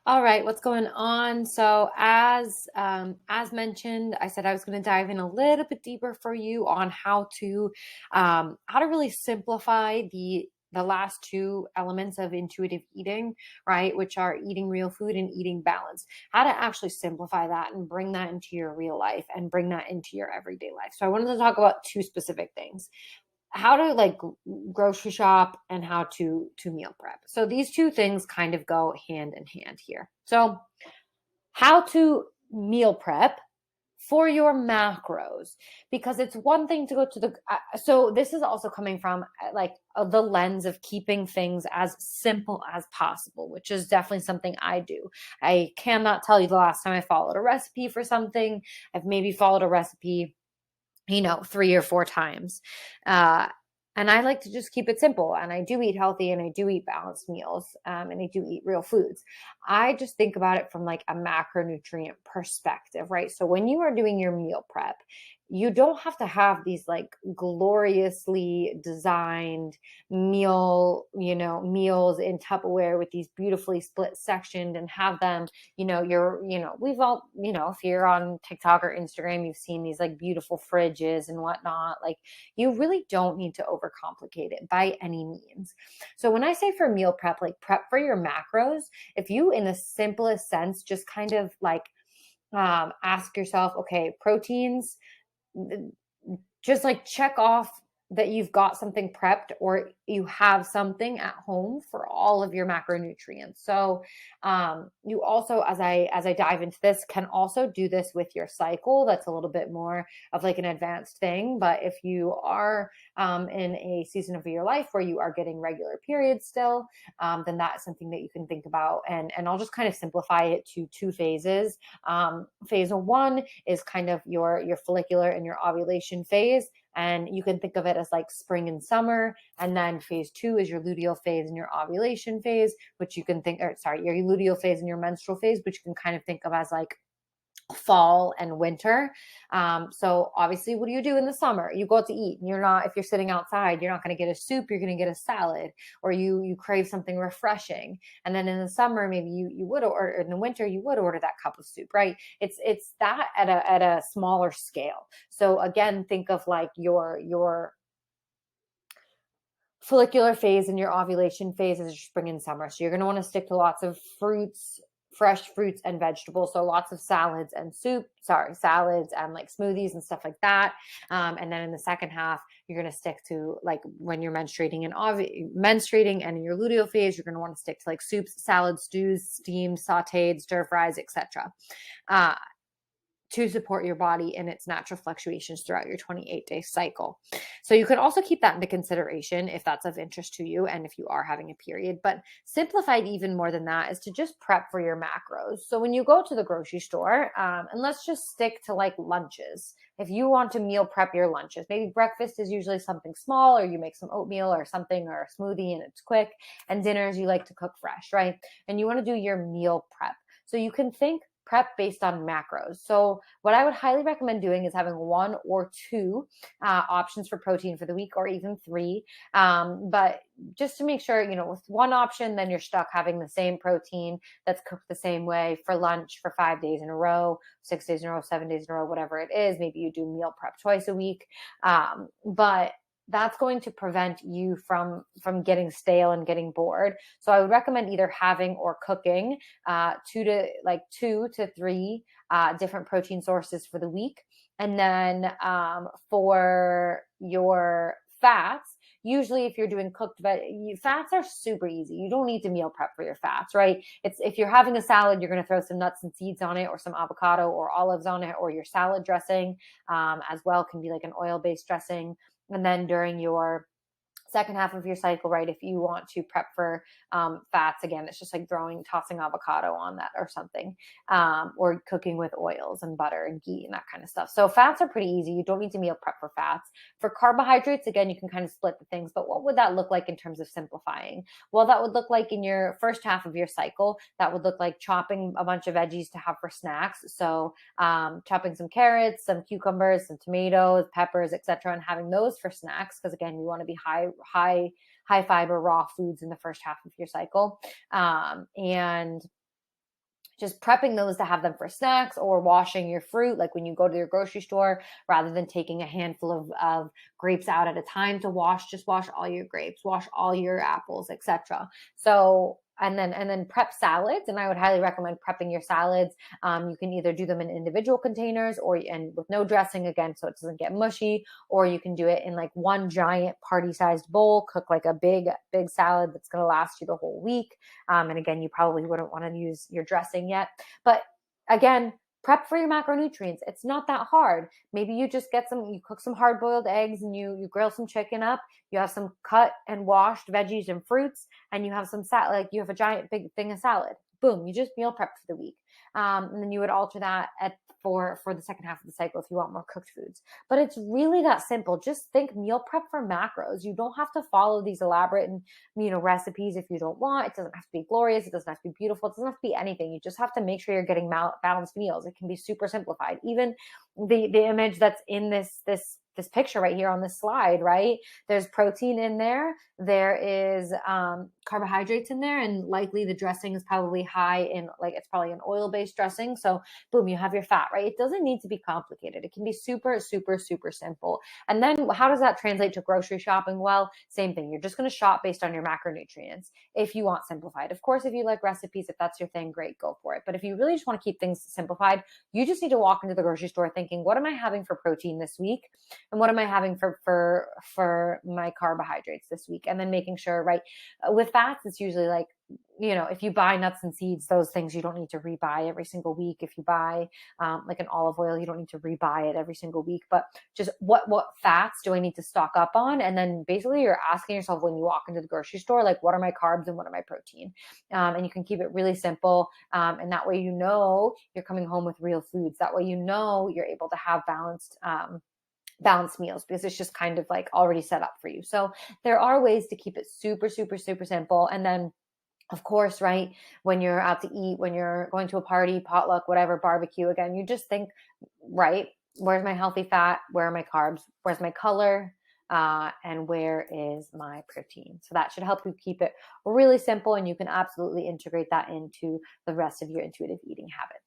All right, what's going on? So as mentioned, I said I was going to dive in a little bit deeper for you on how to really simplify the last two elements of intuitive eating, right? Which are eating real food and eating balance. How to actually simplify that and bring that into your real life and bring that into your everyday life. So I wanted to talk about two specific things: how to grocery shop and how to meal prep. So these two things kind of go hand in hand here. So how to meal prep for your macros, because it's one thing to go to the so this is also coming from the lens of keeping things as simple as possible, which is definitely something I do. I cannot tell you the last time I followed a recipe for something. I've maybe followed a recipe 3 or 4 times. Uh, and I like to just keep it simple. And I do eat healthy and I do eat balanced meals, and I do eat real foods. I just think about it from like a macronutrient perspective, right? So when you are doing your meal prep, you don't have to have these like gloriously designed meals in Tupperware with these beautifully split sectioned and have them, we've all, if you're on TikTok or Instagram, you've seen these like beautiful fridges and whatnot. Like, you really don't need to overcomplicate it by any means. So when I say for meal prep, like prep for your macros, if you, in the simplest sense, just kind of ask yourself, okay, proteins, just like check off that you've got something prepped or you have something at home for all of your macronutrients. So you also, as I dive into this, can also do this with your cycle. That's a little bit more of like an advanced thing. But if you are in a season of your life where you are getting regular periods still, then that's something that you can think about. And I'll just kind of simplify it to two phases. Phase one is kind of your follicular and your ovulation phase. And you can think of it as like spring and summer. And then phase two is your luteal phase and your ovulation phase, which you can your luteal phase and your menstrual phase, which you can kind of think of as like fall and winter. So obviously, what do you do in the summer? You go out to eat, and if you're sitting outside, you're not going to get a soup, you're going to get a salad, or you crave something refreshing. And then in the summer, maybe you would, or in the winter, you would order that cup of soup, right? It's that at a smaller scale. So again, think of like your follicular phase and your ovulation phase is spring and summer. So you're going to want to stick to lots of fruits, fresh fruits and vegetables. So lots of salads and salads and like smoothies and stuff like that. And then in the second half, you're going to stick to like when you're menstruating and in your luteal phase, you're going to want to stick to like soups, salads, stews, steamed, sauteed, stir fries, etc. To support your body in its natural fluctuations throughout your 28-day cycle. So you can also keep that into consideration if that's of interest to you and if you are having a period. But simplified even more than that is to just prep for your macros. So when you go to the grocery store, and let's just stick to like lunches. If you want to meal prep your lunches, maybe breakfast is usually something small, or you make some oatmeal or something, or a smoothie and it's quick, and dinners you like to cook fresh, right? And you want to do your meal prep. So you can think prep based on macros. So what I would highly recommend doing is having one or two options for protein for the week, or even three. But just to make sure, with one option, then you're stuck having the same protein that's cooked the same way for lunch for 5 days in a row, 6 days in a row, 7 days in a row, whatever it is. Maybe you do meal prep twice a week. But that's going to prevent you from getting stale and getting bored. So I would recommend either having or cooking two to three different protein sources for the week. And then for your fats, usually if you're doing fats are super easy. You don't need to meal prep for your fats, right? It's if you're having a salad, you're going to throw some nuts and seeds on it, or some avocado or olives on it, or your salad dressing as well can be like an oil-based dressing. And then during your second half of your cycle, right, if you want to prep for fats, again, it's just like tossing avocado on that or something, or cooking with oils and butter and ghee and that kind of stuff. So fats are pretty easy. You don't need to meal prep for fats. For carbohydrates, again, you can kind of split the things, but what would that look like in terms of simplifying? Well, that would look like in your first half of your cycle, that would look like chopping a bunch of veggies to have for snacks. So chopping some carrots, some cucumbers, some tomatoes, peppers, etc., and having those for snacks, because again, you want to be high fiber raw foods in the first half of your cycle. And just prepping those to have them for snacks, or washing your fruit, like when you go to your grocery store, rather than taking a handful of grapes out at a time to wash, just wash all your grapes, wash all your apples, etc. So and then prep salads, and I would highly recommend prepping your salads. You can either do them in individual containers, or and with no dressing again, so it doesn't get mushy, or you can do it in like one giant party-sized bowl. Cook like a big salad that's going to last you the whole week. And again, you probably wouldn't want to use your dressing yet, but again, prep for your macronutrients. It's not that hard. Maybe you just you cook some hard boiled eggs, and you grill some chicken up. You have some cut and washed veggies and fruits, and you have some salad, like you have a giant big thing of salad. Boom, you just meal prep for the week. And then you would alter that for the second half of the cycle if you want more cooked foods. But it's really that simple. Just think meal prep for macros. You don't have to follow these elaborate and recipes if you don't want. It doesn't have to be glorious. It doesn't have to be beautiful. It doesn't have to be anything. You just have to make sure you're getting balanced meals. It can be super simplified. Even the image that's in this picture right here on this slide, right? There's protein in there. There is carbohydrates in there, and likely the dressing is probably high in, like, it's probably an oil-based dressing. So boom, you have your fat, right? It doesn't need to be complicated. It can be super, super, super simple. And then how does that translate to grocery shopping? Well, same thing. You're just going to shop based on your macronutrients if you want simplified. Of course, if you like recipes, if that's your thing, great, go for it. But if you really just want to keep things simplified, you just need to walk into the grocery store thinking, what am I having for protein this week? And what am I having for my carbohydrates this week? And then making sure, right, with fats, it's usually like, if you buy nuts and seeds, those things you don't need to rebuy every single week. If you buy like an olive oil, you don't need to rebuy it every single week. But just what fats do I need to stock up on? And then basically you're asking yourself when you walk into the grocery store, like, what are my carbs and what are my protein? And you can keep it really simple. And that way you're coming home with real foods. That way you're able to have balanced meals, because it's just kind of like already set up for you. So there are ways to keep it super, super, super simple. And then, of course, right, when you're out to eat, when you're going to a party, potluck, whatever, barbecue, again, you just think, right, where's my healthy fat? Where are my carbs? Where's my color? And where is my protein? So that should help you keep it really simple, and you can absolutely integrate that into the rest of your intuitive eating habits.